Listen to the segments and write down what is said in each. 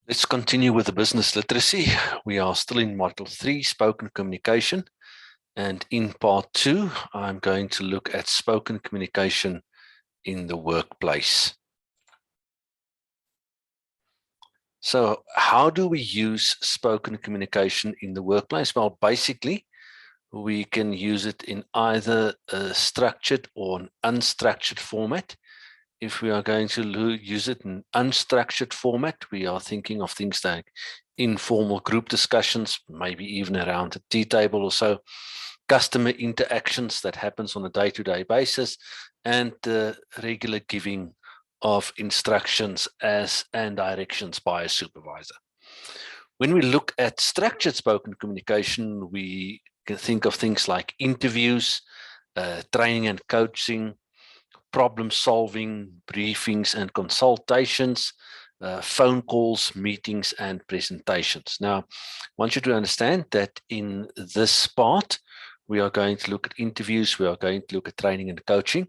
Let's continue with the business literacy. We are still in Module 3, Spoken Communication. And in Part 2, I'm going to look at spoken communication in the workplace. So how do we use spoken communication in the workplace? Well, basically, we can use it in either a structured or an unstructured format. If we are going to use it in unstructured format, we are thinking of things like informal group discussions, maybe even around a tea table or so, customer interactions that happens on a day-to-day basis, and the regular giving of instructions and directions by a supervisor. When we look at structured spoken communication, we can think of things like interviews, training and coaching, problem solving, briefings and consultations, phone calls, meetings, and presentations. Now, I want you to understand that in this part, we are going to look at interviews, we are going to look at training and coaching,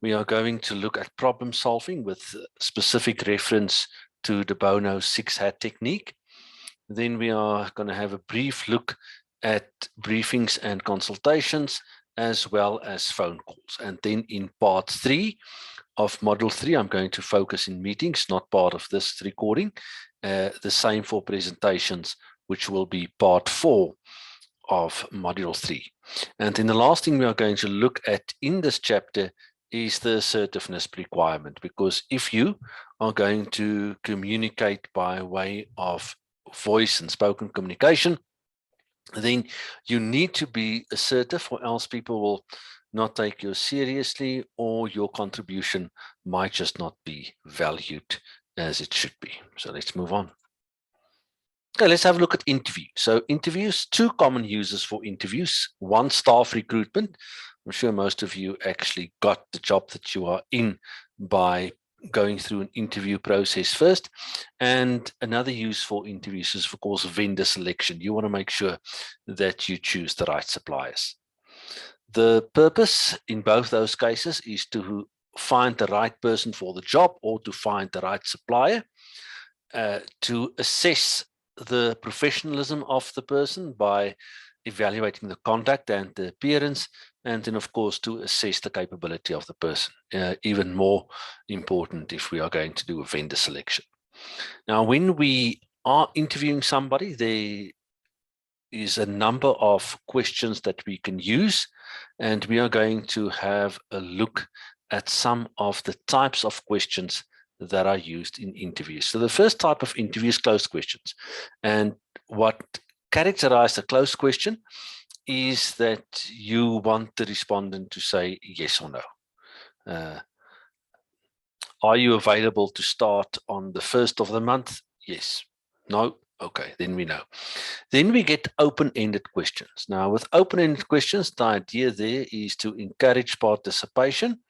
we are going to look at problem solving with specific reference to the Bono 6-hat technique. Then we are going to have a brief look at briefings and consultations, as well as phone calls. And then in Part 3 of Module 3, I'm going to focus in meetings, not part of this recording. The same for presentations, which will be Part 4 of Module 3. And then the last thing we are going to look at in this chapter is the assertiveness requirement, because if you are going to communicate by way of voice and spoken communication, then you need to be assertive, or else people will not take you seriously, or your contribution might just not be valued as it should be. So let's move on. Okay, let's have a look at interviews. So interviews, two common uses for interviews. One, staff recruitment. I'm sure most of you actually got the job that you are in by going through an interview process first. And another use for interviews is, of course, vendor selection. You want to make sure that you choose the right suppliers. The purpose in both those cases is to find the right person for the job, or to find the right supplier, to assess the professionalism of the person by evaluating the conduct and the appearance, and then of course to assess the capability of the person. Even more important if we are going to do a vendor selection. Now, when we are interviewing somebody, there is a number of questions that we can use, and we are going to have a look at some of the types of questions that are used in interviews. So the first type of interview is closed questions. And what characterizes a closed question is that you want the respondent to say yes or no. Are you available to start on the 1st of the month? Yes. No? Okay, then we know. Then we get open-ended questions. Now, with open-ended questions, the idea there is to encourage participation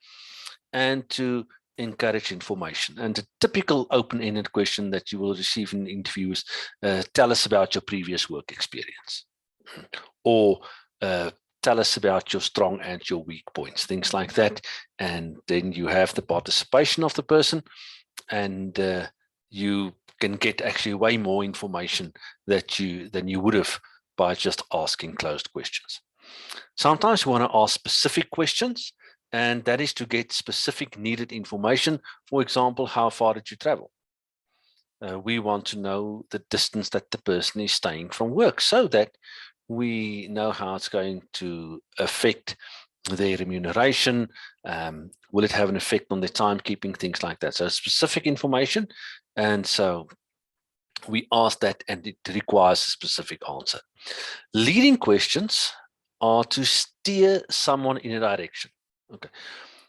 and to encourage information. And a typical open-ended question that you will receive in interviews, tell us about your previous work experience, or tell us about your strong and your weak points, things like that. And then you have the participation of the person, and you can get actually way more information than you would have by just asking closed questions. Sometimes we want to ask specific questions, and that is to get specific needed information. For example, how far did you travel? We want to know the distance that the person is staying from work, so that we know how it's going to affect their remuneration. Will it have an effect on their timekeeping, things like that? So specific information, and so we ask that, and it requires a specific answer. Leading questions are to steer someone in a direction. Okay.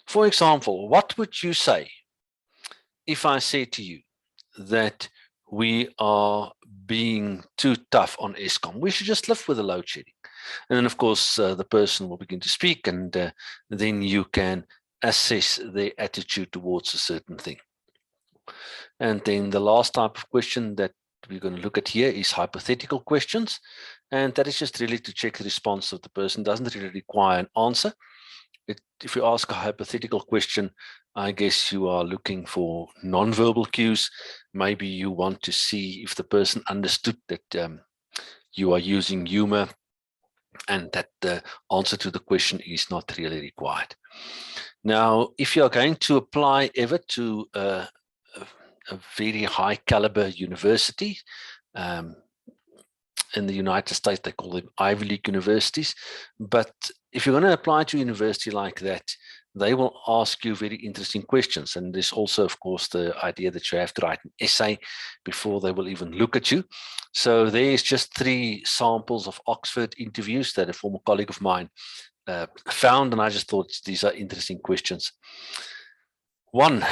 For example, what would you say if I say to you that we are being too tough on Eskom? We should just live with the load shedding. And then, of course, the person will begin to speak, and then you can assess their attitude towards a certain thing. And then the last type of question that we're going to look at here is hypothetical questions. And that is just really to check the response of the person. Doesn't really require an answer. if you ask a hypothetical question, I guess you are looking for non-verbal cues. Maybe you want to see if the person understood that you are using humor and that the answer to the question is not really required. Now, if you are going to apply ever to a very high caliber university, in the United States, they call them Ivy League universities. But if you're going to apply to a university like that, they will ask you very interesting questions. And there's also, of course, the idea that you have to write an essay before they will even look at you. So there's just 3 samples of Oxford interviews that a former colleague of mine found, and I just thought these are interesting questions. 1,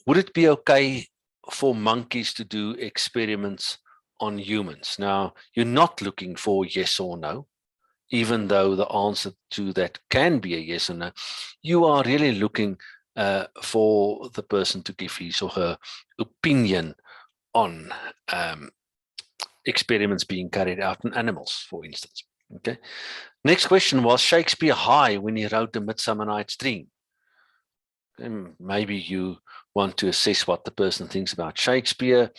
would it be okay for monkeys to do experiments on humans? Now, you're not looking for yes or no, even though the answer to that can be a yes or no. You are really looking for the person to give his or her opinion on experiments being carried out on animals, for instance. Okay. Next question, was Shakespeare high when he wrote The Midsummer Night's Dream? And maybe you want to assess what the person thinks about Shakespeare,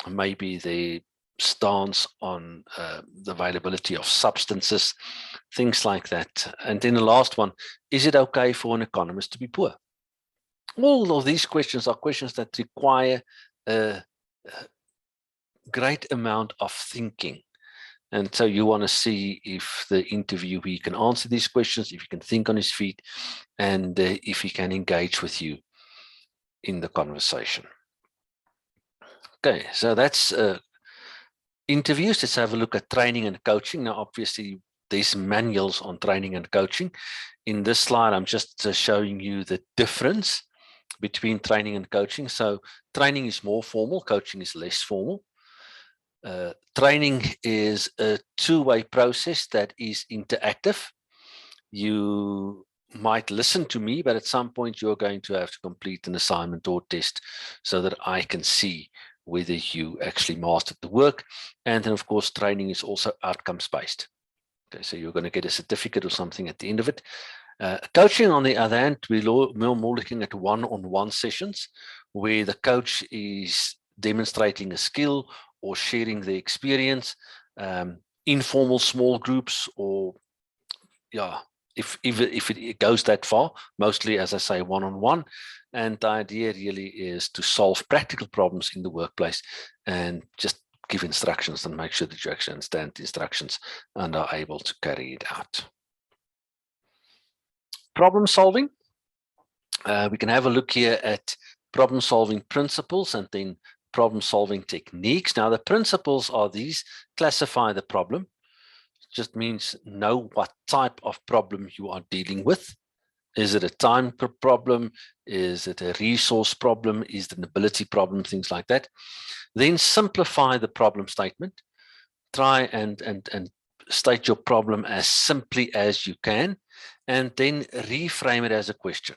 maybe the stance on the availability of substances, things like that. And then the last one, is it okay for an economist to be poor? All of these questions are questions that require a great amount of thinking. And so you want to see if the interviewee can answer these questions, if he can think on his feet, and if he can engage with you in the conversation. Okay, so that's interviews. Let's have a look at training and coaching. Now, obviously, there's manuals on training and coaching. In this slide, I'm just showing you the difference between training and coaching. So training is more formal, coaching is less formal. Training is a two-way process that is interactive. You might listen to me, but at some point you're going to have to complete an assignment or test so that I can see whether you actually mastered the work. And then, of course, training is also outcomes-based. Okay, so you're going to get a certificate or something at the end of it. Coaching, on the other hand, we're more looking at one-on-one sessions where the coach is demonstrating a skill or sharing the experience, informal small groups, or if it goes that far, mostly, as I say, one-on-one. And the idea really is to solve practical problems in the workplace and just give instructions and make sure that you actually understand the instructions and are able to carry it out. Problem solving. We can have a look here at problem solving principles and then problem solving techniques. Now, the principles are these: classify the problem. Just means know what type of problem you are dealing with. Is it a time problem? Is it a resource problem? Is it an ability problem? Things like that. Then simplify the problem statement. Try and state your problem as simply as you can, and then reframe it as a question.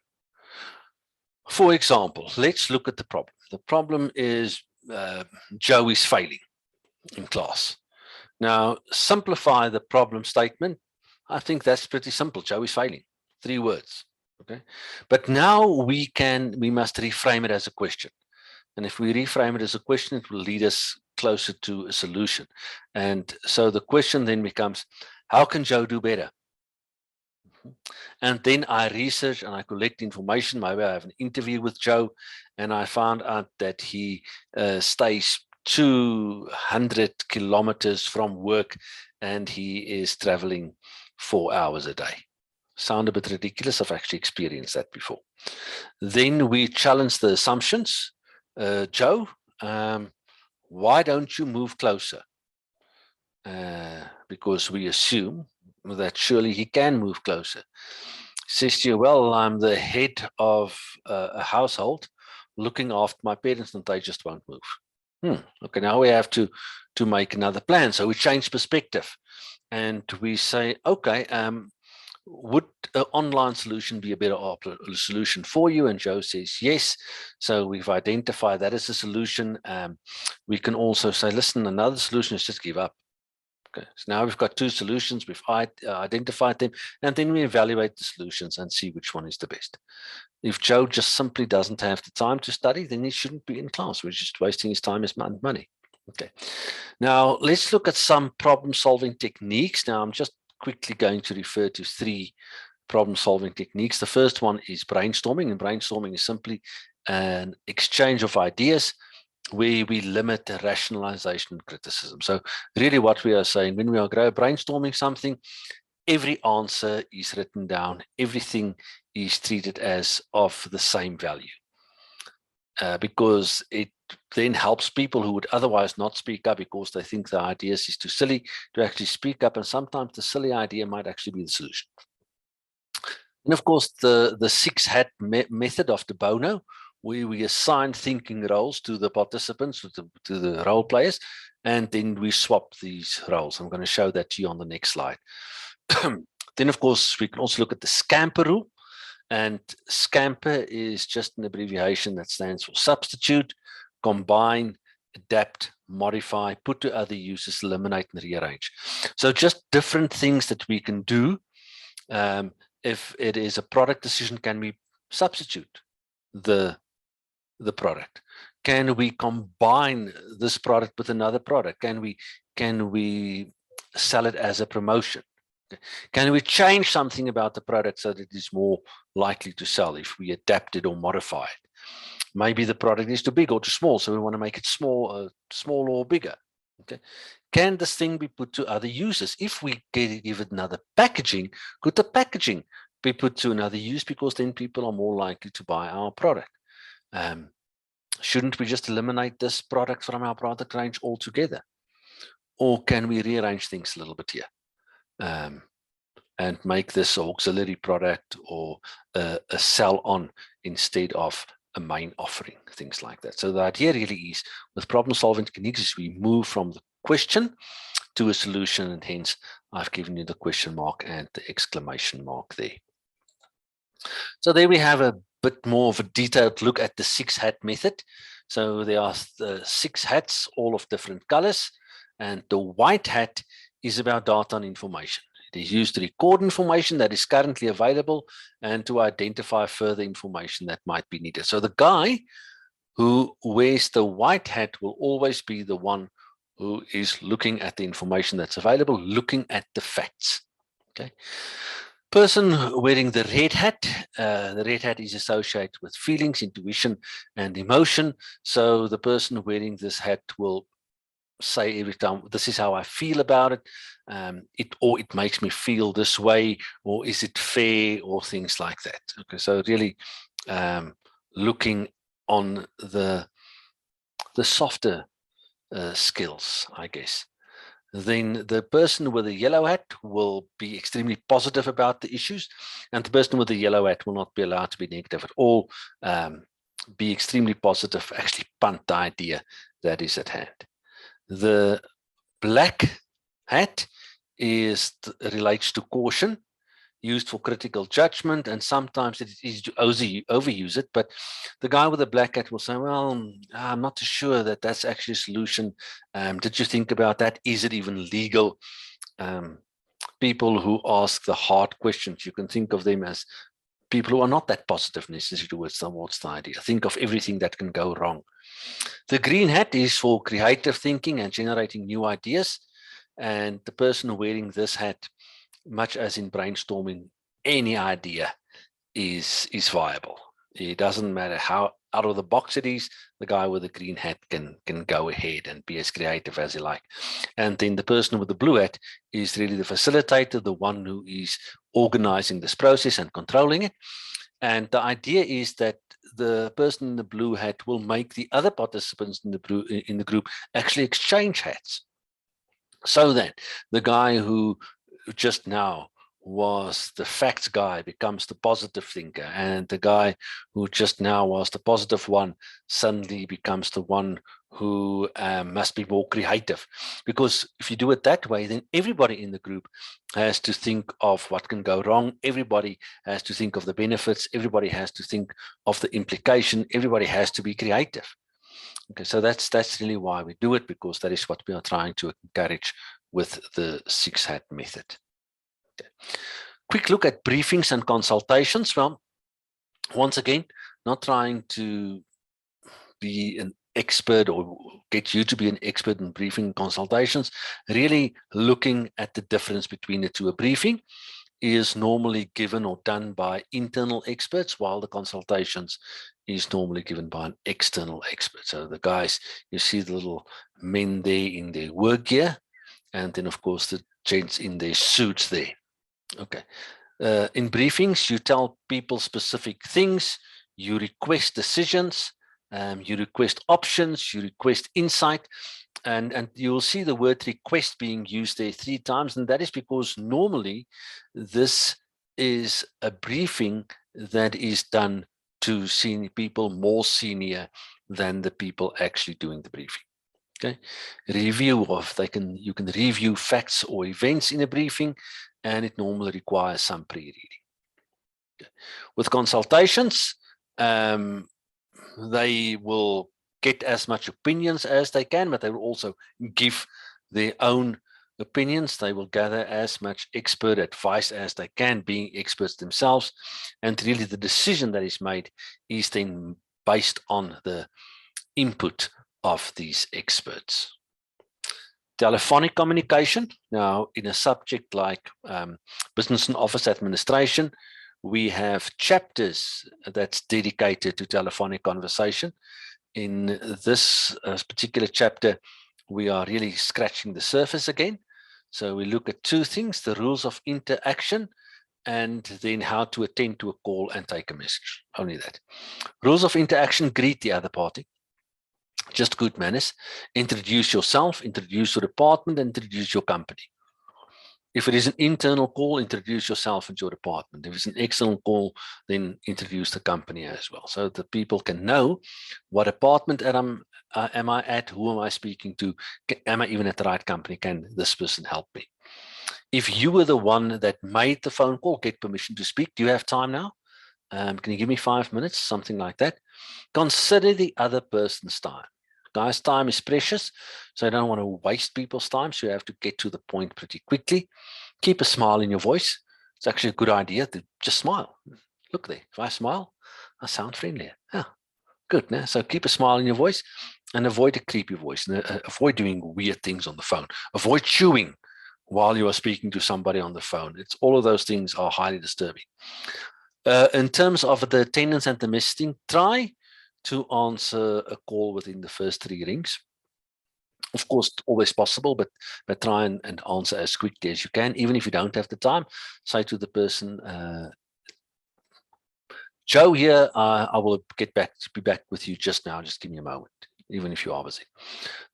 For example, let's look at the problem. The problem is Joe is failing in class. Now, simplify the problem statement. I think that's pretty simple. Joe is failing. 3 words. Okay. But now we must reframe it as a question. And if we reframe it as a question, it will lead us closer to a solution. And so the question then becomes, how can Joe do better? And then I research and I collect information. Maybe I have an interview with Joe, and I found out that he stays 200 kilometers from work and he is traveling 4 hours a day. Sound a bit ridiculous. I've actually experienced that before. Then we challenge the assumptions. Joe, why don't you move closer? Because we assume that surely he can move closer. Says to you, well, I'm the head of a household looking after my parents and they just won't move. Okay, now we have to make another plan. So we change perspective and we say, okay, would an online solution be a better solution for you? And Joe says yes. So we've identified that as a solution. We can also say, listen, another solution is just give up. Okay, so now we've got two solutions, we've identified them, and then we evaluate the solutions and see which one is the best. If Joe just simply doesn't have the time to study, then he shouldn't be in class. We're just wasting his time and money. Okay, now let's look at some problem-solving techniques. Now I'm just quickly going to refer to 3 problem-solving techniques. The first one is brainstorming, and brainstorming is simply an exchange of ideas where we limit the rationalization and criticism. So really what we are saying, when we are brainstorming something, every answer is written down, everything is treated as of the same value, because it then helps people who would otherwise not speak up because they think the ideas is too silly to actually speak up, and sometimes the silly idea might actually be the solution. And of course, the 6-hat method of de Bono, where we assign thinking roles to the participants, to the role players, and then we swap these roles. I'm going to show that to you on the next slide. Then, of course, we can also look at the Scamper rule. And Scamper is just an abbreviation that stands for substitute, combine, adapt, modify, put to other uses, eliminate, and rearrange. So just different things that we can do. If it is a product decision, can we substitute the product? Can we combine this product with another product? Can we sell it as a promotion? Can we change something about the product so that it is more likely to sell if we adapt it or modify it? Maybe the product is too big or too small, so we want to make it small or bigger. Okay. Can this thing be put to other uses? If we give it another packaging, could the packaging be put to another use, because then people are more likely to buy our product? Shouldn't we just eliminate this product from our product range altogether? Or can we rearrange things a little bit here and make this an auxiliary product or a sell-on instead of a main offering, things like that? So the idea really is, with problem-solving techniques, we move from the question to a solution, and hence I've given you the question mark and the exclamation mark there. So there we have a bit more of a detailed look at the 6-hat method. So there are 6 hats, all of different colors, and the white hat is about data and information. It is used to record information that is currently available and to identify further information that might be needed. So the guy who wears the white hat will always be the one who is looking at the information that's available, looking at the facts. Okay. Person wearing the red hat is associated with feelings, intuition, and emotion. So the person wearing this hat will say every time, this is how I feel about it, it makes me feel this way, or is it fair, or things like that. Okay, so really looking on the softer skills, I guess. Then the person with a yellow hat will be extremely positive about the issues, and the person with the yellow hat will not be allowed to be negative at all, be extremely positive, actually punt the idea that is at hand. The black hat relates to caution, used for critical judgment, and sometimes it is easy to overuse it. But the guy with the black hat will say, well, I'm not too sure that that's actually a solution. Did you think about that? Is it even legal? People who ask the hard questions, you can think of them as people who are not that positive necessarily towards the idea. Think of everything that can go wrong. The green hat is for creative thinking and generating new ideas. And the person wearing this hat, much as in brainstorming, any idea is viable. It doesn't matter how out of the box it is, the guy with the green hat can go ahead and be as creative as he like. And then the person with the blue hat is really the facilitator, the one who is organizing this process and controlling it. And the idea is that the person in the blue hat will make the other participants in the group actually exchange hats. So that the guy who just now was the facts guy becomes the positive thinker, and the guy who just now was the positive one suddenly becomes the one who must be more creative. Because if you do it that way, then everybody in the group has to think of what can go wrong. Everybody has to think of the benefits. Everybody has to think of the implication. Everybody has to be creative. Okay, so that's really why we do it, because that is what we are trying to encourage with the 6-hat method. Okay. Quick look at briefings and consultations. Well, once again, not trying to be an expert or get you to be an expert in briefing consultations, really looking at the difference between the two. A briefing is normally given or done by internal experts, while the consultations is normally given by an external expert. So the guys, you see the little men there in their work gear, and then of course the gents in their suits there. Okay. In briefings, you tell people specific things, you request decisions, you request options, you request insight, and you'll see the word request being used there 3 times, and that is because normally this is a briefing that is done to senior people, more senior than the people actually doing the briefing. Okay, review of you can review facts or events in a briefing, and it normally requires some pre-reading. Okay. With consultations, they will get as much opinions as they can, but they will also give their own opinions. They will gather as much expert advice as they can, being experts themselves, and really the decision that is made is then based on the input of these experts. Telephonic communication. Now, in a subject like business and office administration, we have chapters that's dedicated to telephonic conversation. In this particular chapter, we are really scratching the surface again. So we look at 2 things, the rules of interaction, and then how to attend to a call and take a message. Only that. Rules of interaction: greet the other party. Just good manners. Introduce yourself, introduce your department, introduce your company. If it is an internal call, introduce yourself and your department. If it's an external call, then introduce the company as well, so that people can know what department am I at, who am I speaking to, am I even at the right company, can this person help me? If you were the one that made the phone call, get permission to speak. Do you have time now? Can you give me 5 minutes? Something like that. Consider the other person's time. Guys, time is precious, so I don't want to waste people's time, so you have to get to the point pretty quickly. Keep a smile in your voice. It's actually a good idea to just smile. Look there, if I smile, I sound friendlier. Yeah, good. Nah? So keep a smile in your voice and avoid a creepy voice. And avoid doing weird things on the phone. Avoid chewing while you are speaking to somebody on the phone. All of those things are highly disturbing. In terms of the attendance and the messaging, try to answer a call within the first 3 rings. Of course, always possible, but try and answer as quickly as you can. Even if you don't have the time, say to the person, Joe here, I will be back with you just now. Just give me a moment, even if you are busy.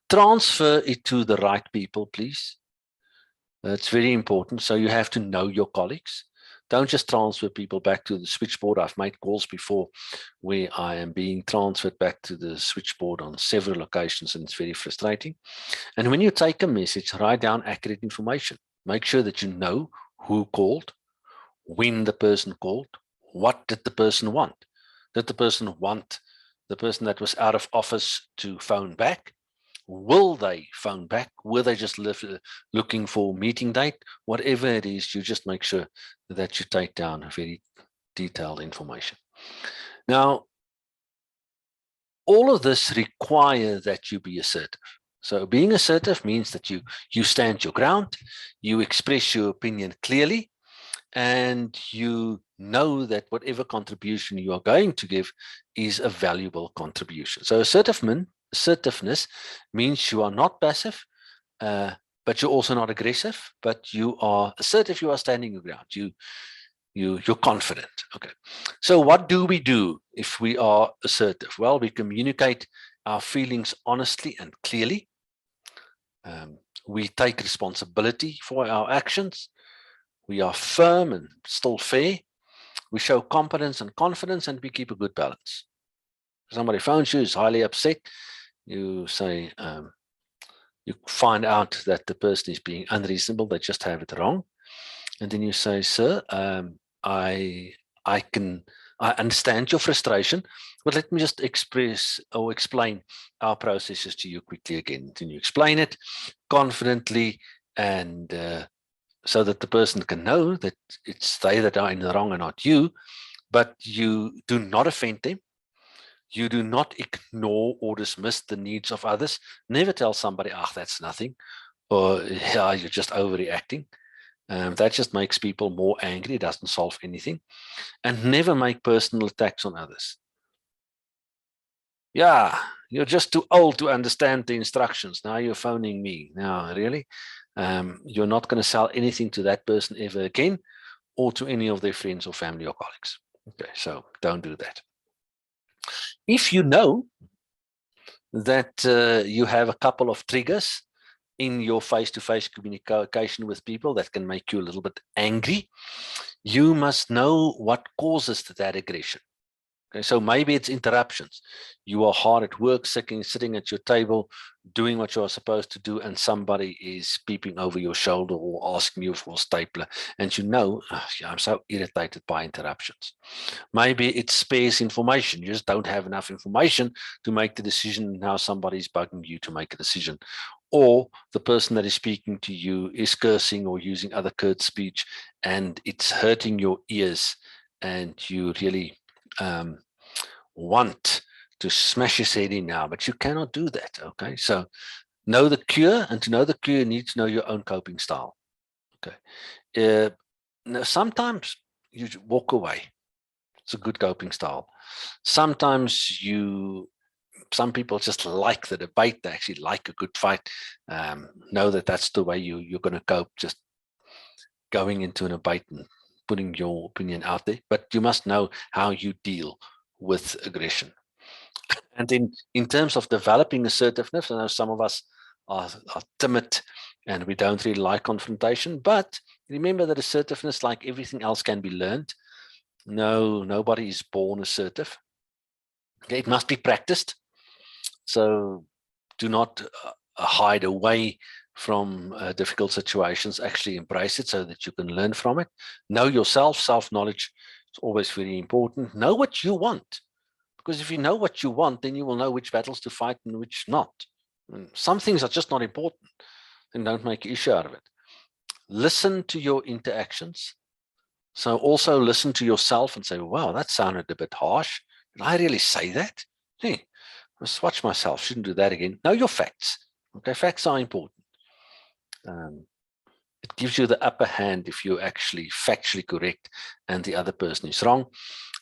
Transfer it to the right people, please. It's very important. So you have to know your colleagues. Don't just transfer people back to the switchboard. I've made calls before where I am being transferred back to the switchboard on several occasions, and it's very frustrating. And when you take a message, write down accurate information. Make sure that you know who called, when the person called, what did the person want. Did the person want the person that was out of office to phone back? Will they phone back? Were they just looking for a meeting date? Whatever it is, you just make sure that you take down very detailed information. Now, all of this requires that you be assertive. So being assertive means that you stand your ground, you express your opinion clearly, and you know that whatever contribution you are going to give is a valuable contribution. So assertiveness means you are not passive, but you're also not aggressive, but you are assertive, you are standing your ground, you're confident. Okay, so what do we do if we are assertive? Well, we communicate our feelings honestly and clearly. We take responsibility for our actions. We are firm and still fair. We show competence and confidence, and we keep a good balance. Somebody phones you, is highly upset. You say, you find out that the person is being unreasonable, they just have it wrong. And then you say, sir, I understand your frustration, but let me just express or explain our processes to you quickly again. Then you explain it confidently, and so that the person can know that it's they that are in the wrong and not you, but you do not offend them. You do not ignore or dismiss the needs of others. Never tell somebody, "Ah, that's nothing," or "Yeah, you're just overreacting." That just makes people more angry. It doesn't solve anything. And never make personal attacks on others. Yeah, you're just too old to understand the instructions. Now you're phoning me. Now, really? You're not going to sell anything to that person ever again, or to any of their friends or family or colleagues. Okay, so don't do that. If you know that you have a couple of triggers in your face-to-face communication with people that can make you a little bit angry, you must know what causes that aggression. Okay, so maybe it's interruptions. You are hard at work, sitting at your table, doing what you are supposed to do, and somebody is peeping over your shoulder or asking you for a stapler, and you know, "Oh, I'm so irritated by interruptions." Maybe it's sparse information. You just don't have enough information to make the decision. Now somebody's bugging you to make a decision. Or the person that is speaking to you is cursing or using other curt speech, and it's hurting your ears, and you really want to smash his head in now, but you cannot do that. Okay, so know the cure, and to know the cure, you need to know your own coping style. Okay, now sometimes you walk away. It's a good coping style. Sometimes some people just like the debate. They actually like a good fight. Know that that's the way you're going to cope. Just going into an debate and putting your opinion out there. But you must know how you deal with aggression. And in terms of developing assertiveness, I know some of us are timid and we don't really like confrontation, but remember that assertiveness, like everything else, can be learned. No, nobody is born assertive. Okay, it must be practiced. So do not hide away from difficult situations. Actually embrace it so that you can learn from it. Know yourself. Self-knowledge is always very important. Know what you want. Because if you know what you want, then you will know which battles to fight and which not. And some things are just not important, and don't make an issue out of it. Listen to your interactions. So also listen to yourself and say, wow, that sounded a bit harsh. Did I really say that? Hey, I must watch myself. Shouldn't do that again. Know your facts. Okay, facts are important. It gives you the upper hand if you're actually factually correct and the other person is wrong.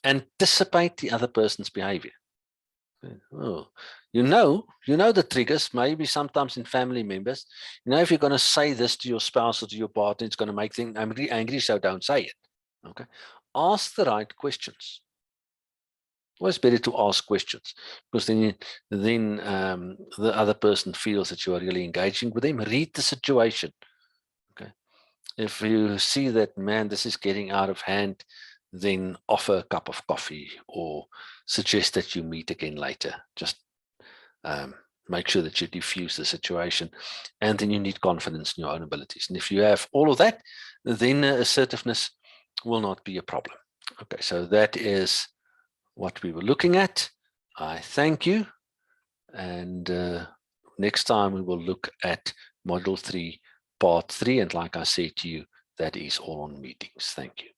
Anticipate the other person's behavior. Oh, you know the triggers, maybe sometimes in family members. You know, if you're going to say this to your spouse or to your partner, it's going to make them angry, so don't say it. Okay. Ask the right questions. Always better to ask questions, because then the other person feels that you are really engaging with them. Read the situation. Okay. If you see that, man, this is getting out of hand, then offer a cup of coffee or suggest that you meet again later. Just make sure that you diffuse the situation, and then you need confidence in your own abilities. And if you have all of that, then assertiveness will not be a problem. Okay, so that is what we were looking at. I thank you, and next time we will look at Module 3, Part 3, and like I said to you, that is all on meetings. Thank you.